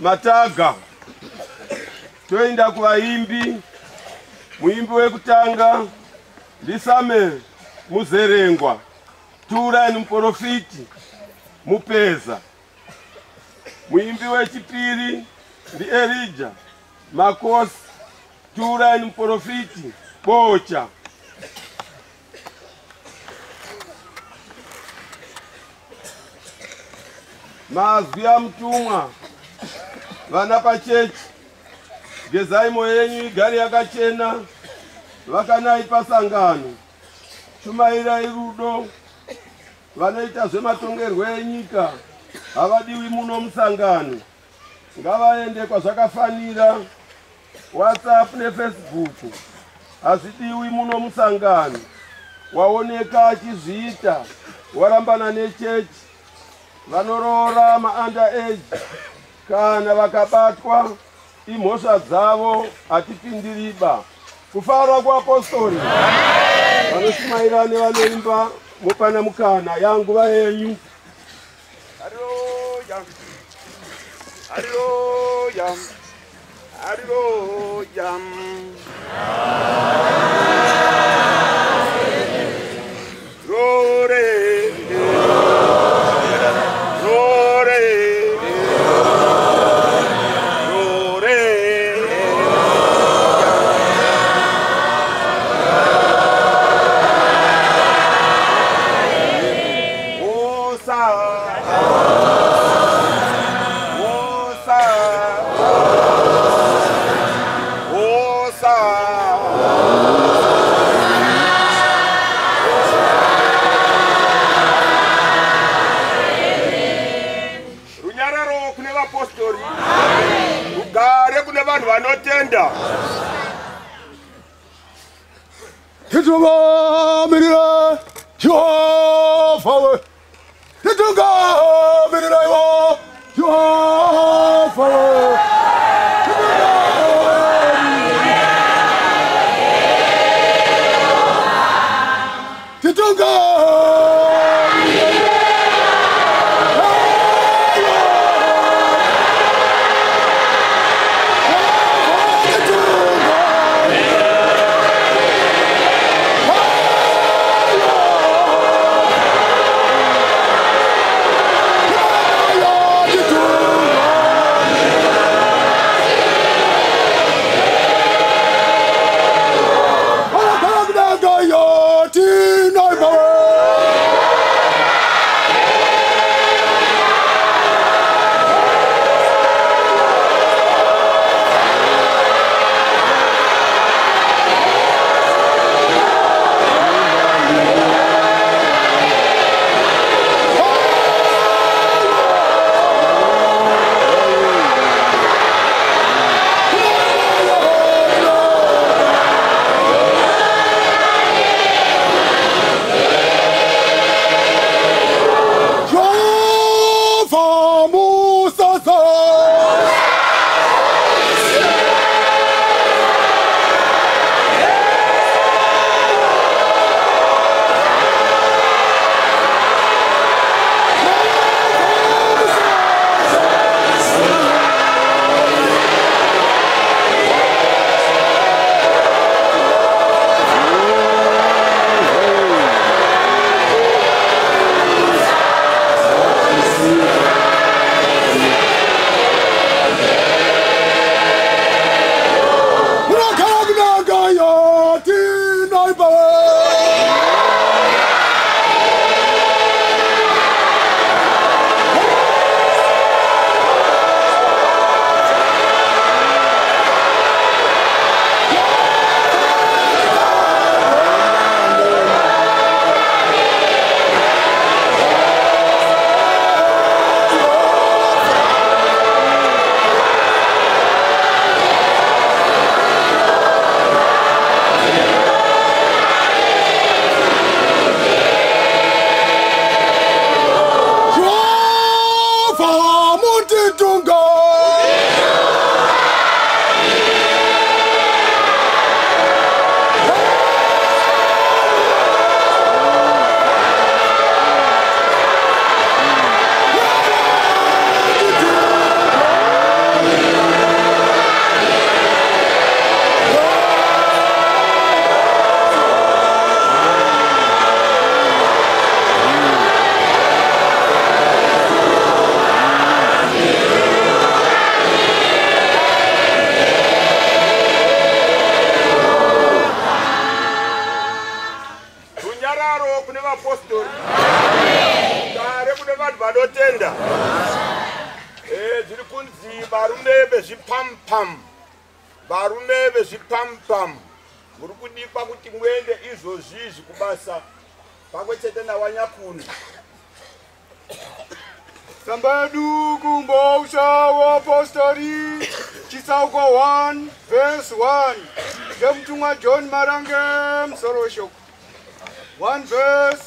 mataga toenda kuvaimbi. Muimbi wekutanga ndisame muzerengwa Tura ni mprofiti mupeza. Muimbi wechipiri ndi Elija Makosi. Tura ni mprofiti Bocha. Mazwi ya mtumwa vana pachechi. Gezai moyo yenyu igari yakachena. Vakanaipa sangano. Shumaira irudo. Vanoita zvematongerwo enyika. Havadiwi muno musangano. Ngavaende kwazvakafanira. WhatsApp neFacebook. Hazvidiwi muno musangano. Waoneka achizviita. Warambana nechechi. Vanoroora ma-under age. Kana vakabatwa imhosva dzavo hatipindiriba. Kufara kwaapostoli. Vanoshumaira nevanoimba mupana mukana yanguva yenyu. Haleluya. Haleluya. Haleluya. Glory. Glory. Vanotenda Titugamirira Jehova Titugamirira Jehova kunzi varume vezvipampam. Varume vezvipampam. Muri kudikwa kuti muende izvozvizvi kubasa pamwe chete nawanyakuni. Tsamba yedu kumbousha waapostari chitsauko 1 verse 1 ngemutumwa John Marange musoro weshoko. 1 verse.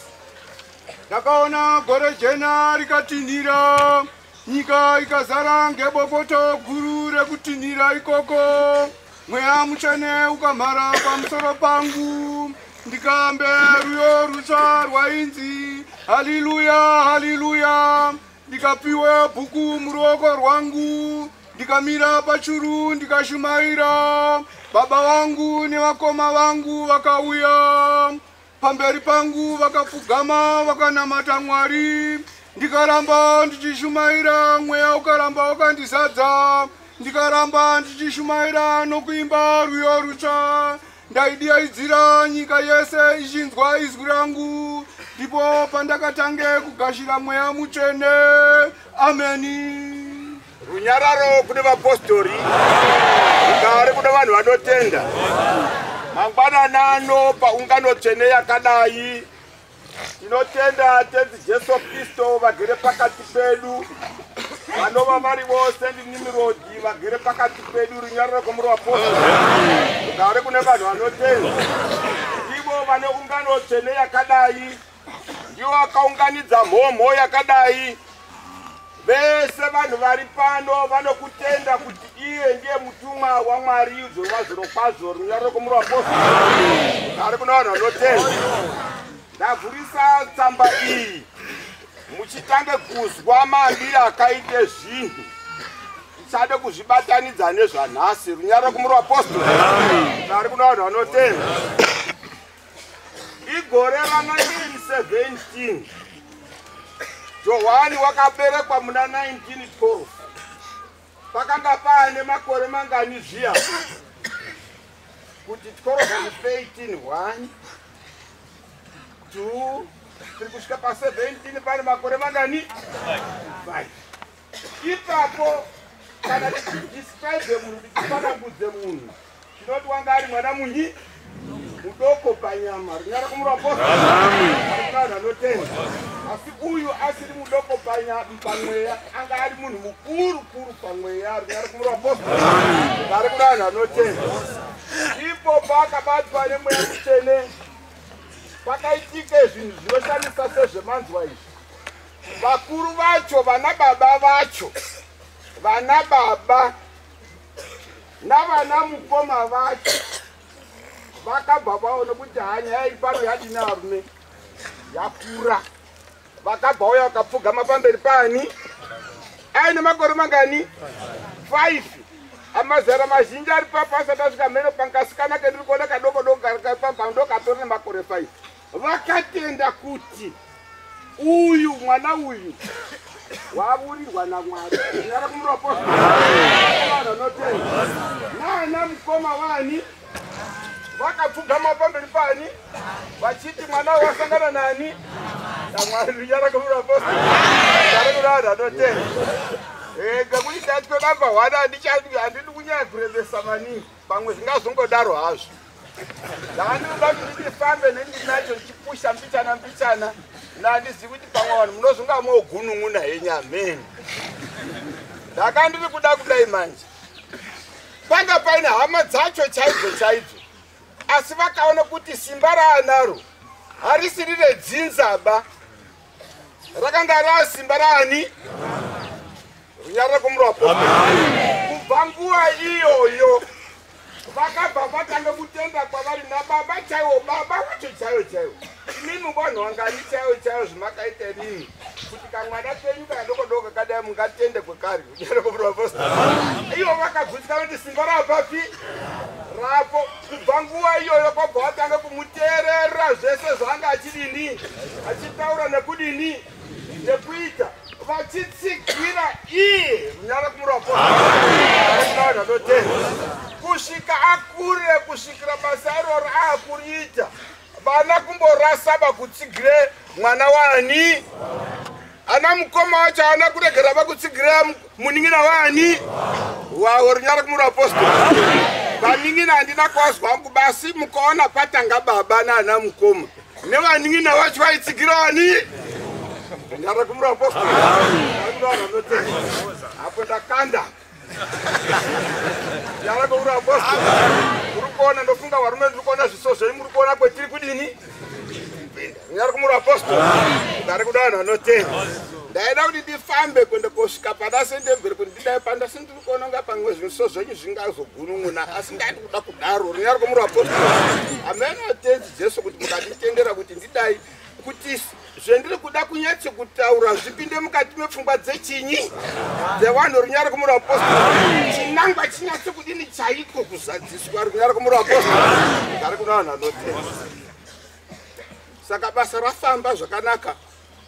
Ndakaona gore jena rikatinhira, nyika ikazara ngebopoto guru rekutinhira ikoko. Mweya mutsvene ukamhara pamusoro pangu, ndikambe rwiyo rutsva rwainzi haleluya haleluya. Ndikapiwe bhuku muruoko rwangu, ndikamira pachuru ndikashumaira. Baba vangu nevakoma vangu vakauya pamberi pangu, vakapfugama vakanamata Mwari. Ndikaramba ndichishumaira, mweya ukaramba wakandizadza. Ndikaramba ndichishumaira nokuimba rwiyo rutsva. Ndaidaidzira nyika yese ichinzwa izwi rangu, ndipo pandakatange kugashira mweya mutsvene. Ameni. Runyararo kune vapostori, rugare kune vanhu vanotenda. Mangwanana ano paungano tsvene yakadai, tinotenda tenzi Jesu Kristo vagere pakati pedu, vanova vari vose St Nimrod vagere pakati pedu. Runyararo kumuri vapostori, rugare kune vanhu vanotenda. Ivo vane ungano tsvene yakadai, ndivo vakaunganidza mhomho yakadai. Vese vanhu vari pano vanokutenda kuti iye ndiye mutumwa waMwari zvoro kwazvo. Runyararo kumuri vapostori, ari kuna vanhu vanotenda. Ndavhurisa tsamba iyi muchitange kuzwa maambire akaite zvinhu, tichade kuzvibatanidza nezvanhasi. Runyararo kumuri vapostori, ari kuna vanhu vanotenda. Igore ra1917 Johane wakaberekwa muna 1912. Pakanga paane makore mangani zviya kuti 12 1 2 tiri kusvika pa17 pane makore mangani 5. Ipapo kana tichidescribe munhu, tichifanangudze munhu, tinoti wanga ari mwana munyi mudoko panyama. Runyararo kumuri vapostori, vanhu vanotenda. Asi uyu asiri mudoko pamweya, anga ari munhu mukuru kuru pamweya. Runyararo kumuri vapostori, vari kuna vanhu vanotenda. Ipo paakabatwa nemweya mutsvene, pakaitike zvinhu zvinoshamisa sezvemanzwa izvi. Vakuru vacho, vana baba vacho, vana baba navana mukoma vacho vakabva vaona kuti hanya iri pano yadini varume yakura. Vakabva uya vakapfugama pamberi pani, aine makore mangani 5. Amazera mazhinji ari papa asati asvika mheno pangasikana kendiri kuona kadoko doko ndo katori nemakore 5. Vakatenda kuti uyu mwana uyu wavurirwa naMwari. Runyararo kumuri vapostori, vanhu vanotenda. Nana mukoma vani vakapfugama pamberi pani vachiti mwana wasangana nani naMwari. Runyararo kumuri vapostori, vari kuna vanhu vanotenda. Ngekuti ndatyo namba 1 handidi kunyanya kurembesa maningi, pamwe zvingazongodaro hazvo. Ndakandinoda kuti ndifambe nendinacho ndichipusha mbichana mbichana, nandizivi kuti pamwe vanhu munozonga mogunun'una henyu. Ameni. Ndakandiri kuda kudai manje, panga paine hama dzacho chaidzo chaidzo, asi vakaona kuti simba raanaro harisiri redzinzaba, rakanga rava simba raani. Runyararo kumuri vapostori, kubva nguva iyoyo vakabva vatanga kutenda kwavari nababa chaiwo, baba vacho chaiwo chaiwo. Imimi vanhu vangani chaiwo chaiwo zvimakaita nini kuti kamwana kenyu kadoko doko kadai mungatende kwekare. Runyararo kumuri vapostori, ivo vakagutsikana kuti simba ravapapi rapo. Kubva nguva iyoyo kwabva vatanga kumuteerera zvese zvaanga achidini, achitaura nekudini, nekuita, vachitsigira iye. Runyararo kumuri vapostori, kusvika akure, kusvikira basa iroro aakuriita, vana kumborasaba kutsigire mwana wani. ana mukoma wacho ana kuregera vakutsigira muning'ina wani wawo runyara kumura apostoli vaning'ina handina kwazwa wangu basi mukaona patanga baba naana mukoma nevaning'ina vacho vaitsigira wani runyara kumura apostoli apo ndakanda runyara kumura apostoli muri kuona ndofunga varume ndiri kuona zvisozvo muri kuona kwetiri kudini runyara kumura apostoli ndari kudana anotenga ndaida kuti ndifambe kuende kosvika pana sendemberi kuti ndidai panda sindiri kuona nga pamwe zviso zvenyu zvingazogunun'una asi ndati kuda kudaro runyara kumura apostoli ameno tenzi jesu kuti mukanditendera kuti ndidai kuti zvendiri kuda kunyatse kutaura zvipinde mukati mepfungwa dzechinyi dzevanhu runyara kumura apostoli chinangwa chinyatse kudini chaiko kuzadziswa runyara kumura apostoli ndari kuna vanhu anotenga saka basa rafamba zvakanaka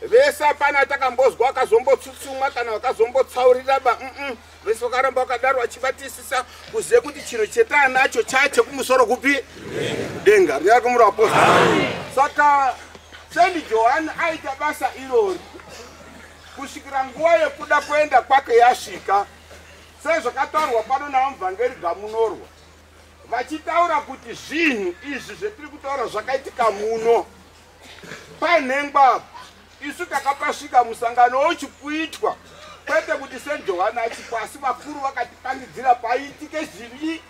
vese apana takambozwa akazombotsutsunwa kana vakazombotsauririra vese vakaramba vakadaro vachibatisisa kuzive kuti chiro chetanacho chachekumusoro kupi denga runyara kumura apostoli saka St Johane aita basa irori kusvikira nguva yekuda kuenda kwake yasvika sezvakataurwa pano navamuvhangeri gamunorwa vachitaura kuti zvinhu izvi zvetiri kutaura zvakaitika muno panhengwa isu takapasvika musangano uchikuitwa kwete kuti St Johane achipa asi vakuru vakatipangidzira paitike zvivi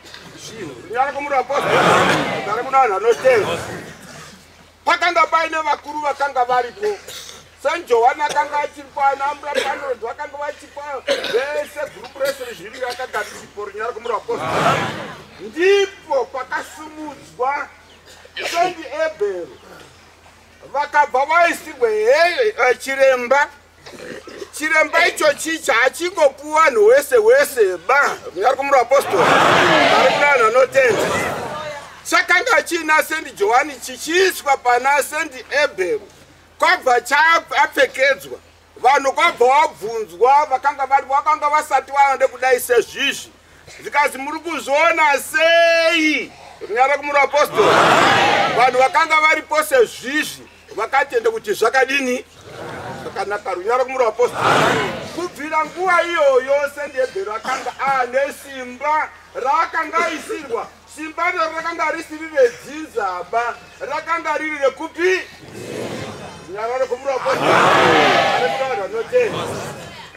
zvinhu runyara kumura apostoli ndari kuna vanhu anotenga pakanga paine vakuru vakanga varipo St Johane akanga achiripo anamurapanod vakanga vachipa vese gurupu rese rezviri rakagadziripo runyara kumura apostoli ndipo pakasumudzwa St Ebel vakabva vaisirwe chiremba icho chicha achingopuwa vanhu wese ba runyara kumura apostoli ari kuna vanhu anotenza chakanga china St Johane chichiiswa pana St Ebel kwabva chapfekedzwa vanhu kwabva wabvunzwa vakanga vasati vaende kudai sezvizvi zvikazi muri kuzviona sei runyara kumura apostoli vanhu vakanga varipo sezvizvi vakatenda kuti zvakadini zvakanaka runyara kumura apostoli kubvira nguva iyoyo St Ebel akanga ane simba raakanga isirwa simba ro rakanga risiri redzinzaba rakanga riri rekupi runyara kumura apostoli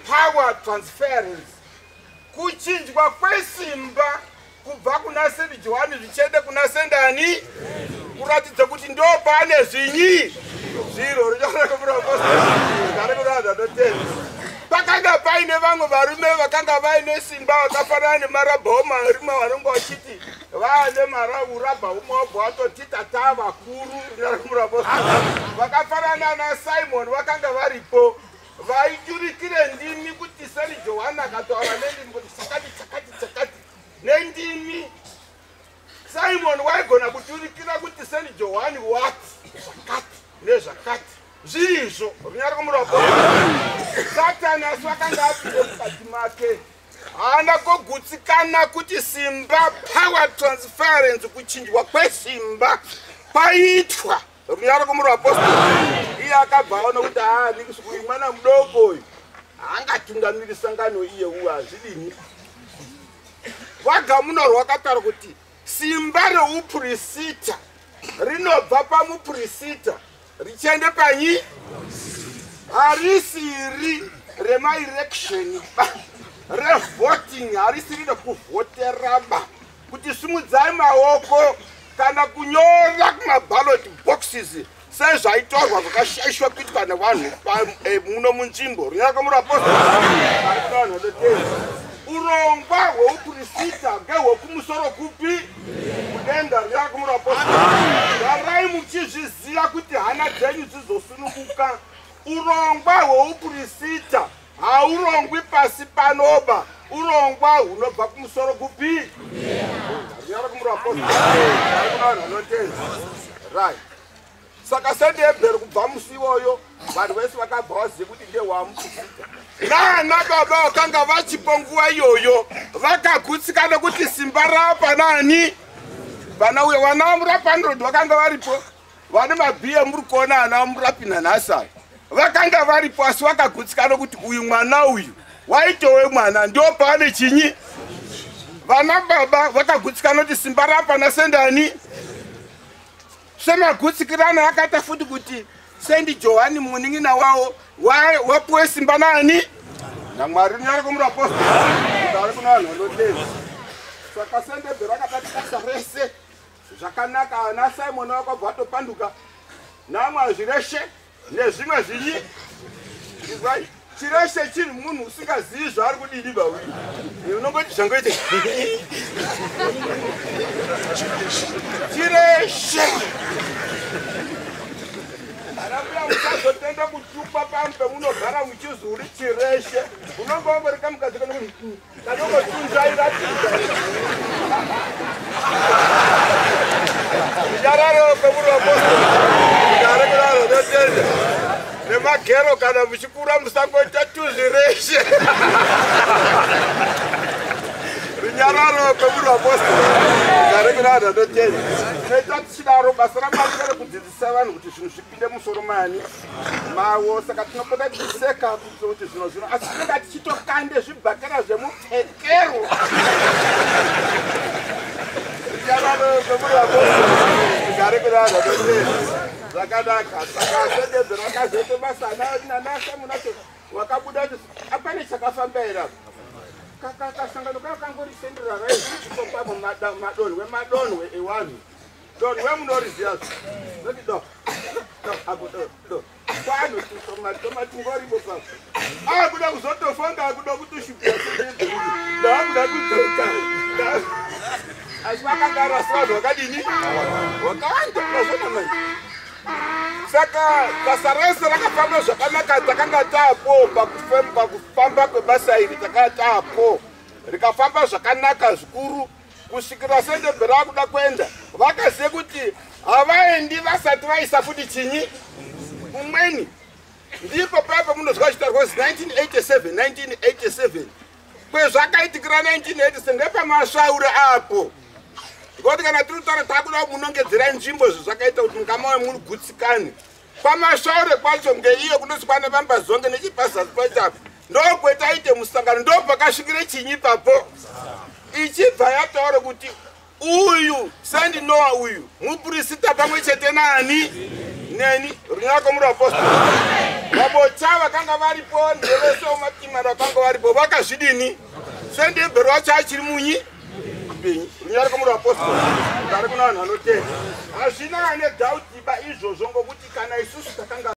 power transference kuchinjwa kwesimba kubva kuna St Johane zvichiende kuna sendani kuratidza kuti ndo pane zvinyi zviro runyara kumura apostoli ndari kuna vanhu anotenga pakanga paine vamwe varume vakanga vaine simba vakafanana nemarabhauma rimwe vanonga vachiti vaane urabha umwe wabva watoti tata vakuru runyara kumura apostoli vakafanana naSimon vakanga varipo vaiturikire ndimi kuti St Johane akataura nendimi kuti chakati nendimi Simon waigona kuturikira kuti St Johane wati zvakati nezvakati zvirizvo runyara kumura apostoli Satani asi vakanga apinde mukati make haana kogutsikana kuti simba power transference kuchinjwa kwesimba kwaitwa runyara kumura apostoli iye akabva aona kuti uyu mwana mudoko uyu haangatungamiri sangano iye uyu hazvidini vagamunorwa vakataura kuti simba reupurisita rinobva pamupurisita richiende panyi harisiri remaelection revoting harisiri rekuvhoteraba kuti simudzai maoko kana kunyora kumaballot boxes sezvaitorwa zvakashaishwa kuitwa nevanhu muno munzvimbo runyara kumura apostoli urongwa hweupurisita ngehwekumusoro kupi kudenga runyara kumura apostoli garai muchizviziva kuti hana dzenyu dzizosununguka urongwa hweupurisita haurongwi pasi panoba urongwa hunobva kumusoro kupi runyara kumura apostoli right saka St Ebel kubva musi iwoyo vanhu vese vakabva vazive kuti ndehwamupurisita nana baba vakanga vachipo nguva iyoyo vakagutsikana kuti simba rapa nani vana uyo vana vamurapanrod vakanga varipo vane mabhiya muri kuona ana vamurapi nanhasi vakanga varipo asi vakagutsikana kuti uyu mwana uyu waitowe mwana ndio paane chinyi. Vana baba vakagutsikana kuti simba rapana sendani. Semagutsikirana akata futi kuti sendi Johane munin'ina wawo wapuwe simba nani namwari nyari kumuraposta ari kuna nhondotezi. Saka sende bhero akatati basa rese zvakanaka ana Simon wakabva atopanduka namwe azvireshe nezvimwe zvinyi. Izvai chireshe chiri munhu usingazivi zvaari kudini bauyu unongoti zvangoite chireshe. Arabia musazotenda kutukwa pamwe pemunogara muchizuri chireshe unongomboreka mukadzi kanongotunzvairatiza ijararo pemurapostaarekuraro notenda nemagero kana muchikura musangoita tuzvireshe rinyararo pemurapostaarekuraro notenda neta tichidaro basa ramarikare kudzidzisa vanhu kuti zvinhu zvipinde musoro mani mawo. Saka tinopota tichiseka kuti zvino asi tinenge tichitokande zvibhakera zvemupfekero rinyararo pemurapostaarekuraro notenda zvakanaka. Saka sendebhero akazoite basa nanashamunacho wakabuda kuti apane chakafamba here kasangano kakangorisenderera raizvipopamo madonhwe ewanhu donhwe munoriziva zoti kwano tomatingoripo pao akuda kuzotofonga akuda kutoshupira ndaakuda kudzoka asi vakanga rasivanhu wakadini wakawanda unazonamai. Saka basa rese rakafamba zvakanaka. Takanga taapo pakufamba kwebasa iri takanga taapo rikafamba zvakanaka zvikuru kusvikira sendebhero akuda kuenda vakazive kuti havaendi vasati vaisa futi chinyi umweni. Ndipo papa munozwa chitarwa 1987 kwezvakaitikira 1987 ndepamasvaure apo. Ngoti kana tirutaura takuda munongedzera nzvimbo zvakaita kuti mukama wemugutsikane pamasvaure kwacho ngeiyo kunozikwana vambazonge nechipazasi pachapo ndokwetaite musangano ndopakasvikire chinyi papo. Ichibva yataura kuti uyu sandinowa uyu muprista pamwe chete nani neni rinyako muraposta vabocha vakanga varipo ndevese umatimara vakanga varipo vakazvidini sendebhero wacho achiri munyi rinyari komurapostoli ari kuna vanhu vanotenda hazvina ane dhautiba izvozvo ngokuti kana isusu takanga